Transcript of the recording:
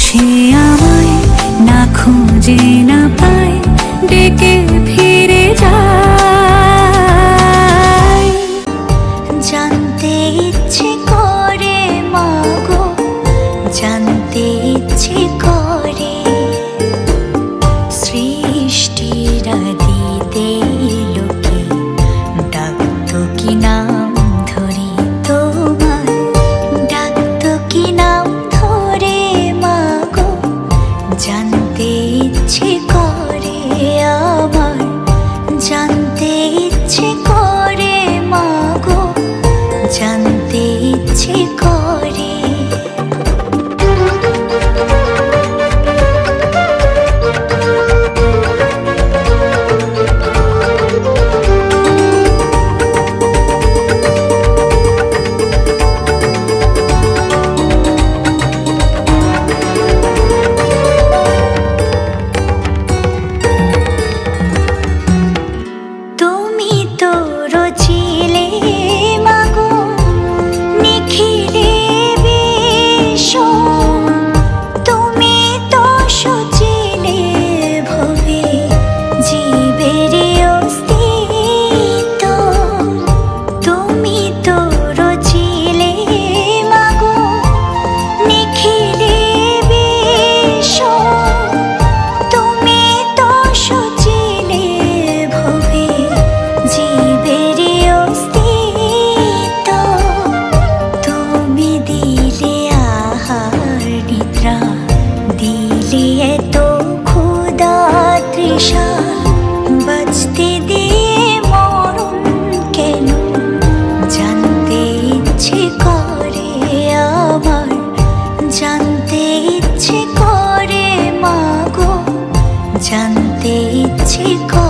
সে আমায় না খুঁজে না পায়, ডেকে ফিরে যায়। জানতে ইচ্ছে করে মাগো, জানতে ইচ্ছে করে সৃষ্টিরা দিতে লোকে ডাকতো কি নাম ধরে তোমার, ডাকতো কি নাম ধরে মাগো। জানতে ইচ্ছে করে আমার, জানতে ইচ্ছে করে মাগো, জানতে ইচ্ছে করে। বাঁচতে দিয়ে মরণ কেন, জানতে ইচ্ছে করে আমার, জানতে ইচ্ছে করে মাগো, জানতে ইচ্ছে করে।